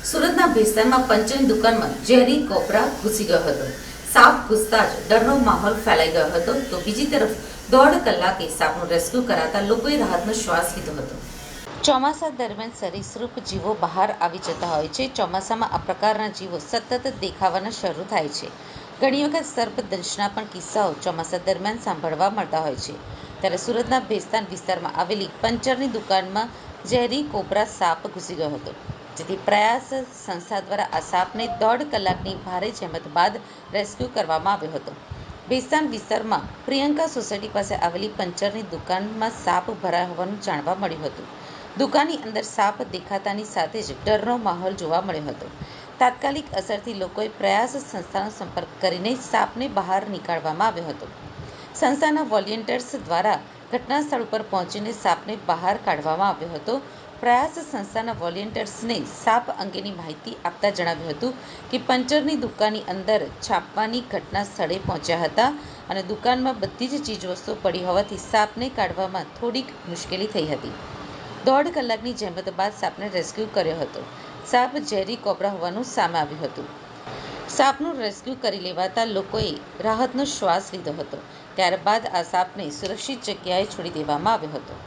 સુરતના ભેસ્તાનમાં પંચરની દુકાનમાં ઝેરી કોબરા ઘૂસી ગયો હતો. સાપ ઘૂસતા જ ડરનો માહોલ ફેલાઈ ગયો હતો, તો બીજી તરફ 1.5 કલાકે સાપનું રેસ્ક્યુ કરાતા લોકોએ રાહતનો શ્વાસ લીધો હતો. ચોમાસા દરમિયાન સરીસૃપ જીવો બહાર આવી જતા હોય છે. ચોમાસામાં આ પ્રકારના જીવો સતત દેખાવાના શરૂ થાય છે. ઘણી વખત સર્પદંશના પણ કિસ્સાઓ ચોમાસા દરમિયાન સાંભળવા મળતા હોય છે. ત્યારે સુરતના ભેસ્તાન વિસ્તારમાં આવેલી પંચરની દુકાનમાં ઝેરી કોબરા સાપ ઘૂસી ગયો હતો, જેથી પ્રયાસ સંસ્થા દ્વારા આ સાપને 1.5 કલાકની ભારે જહેમત બાદ રેસ્ક્યુ કરવામાં આવ્યો હતો. ભેસ્તાન વિસ્તારમાં પ્રિયંકા સોસાયટી પાસે આવેલી પંચરની દુકાનમાં સાપ ભરાયો હોવાનું જાણવા મળ્યું હતું. દુકાનની અંદર સાપ દેખાતાની સાથે જ ડરનો માહોલ જોવા મળ્યો હતો. તાત્કાલિક અસરથી લોકોએ પ્રયાસ સંસ્થાનો સંપર્ક કરીને સાપને બહાર નીકાળવામાં આવ્યો હતો. સંસ્થાના વોલેન્ટિયર્સ દ્વારા ઘટના સ્થળ ઉપર પહોંચીને સાપને બહાર કાઢવામાં આવ્યો હતો. પ્રયાસ સંસ્થાના વોલેન્ટિયર્સને સાપ અંગેની માહિતી આપતા જણાવ્યું હતું કે પંચરની દુકાનની અંદર છાપવાની ઘટના સ્થળે પહોંચ્યા હતા અને દુકાનમાં બધી જ ચીજવસ્તુઓ પડી હોવાથી સાપને કાઢવામાં થોડીક મુશ્કેલી થઈ હતી. 1.5 કલાકની જહેમત બાદ સાપને રેસ્ક્યુ કર્યો હતો. સાપ ઝેરી કોબરા હોવાનું સામે આવ્યું હતું. સાપનું રેસ્ક્યુ કરી લેવાતા લોકોએ રાહતનો શ્વાસ લીધો હતો. ત્યારબાદ આ સાપને સુરક્ષિત જગ્યાએ છોડી દેવામાં આવ્યો હતો.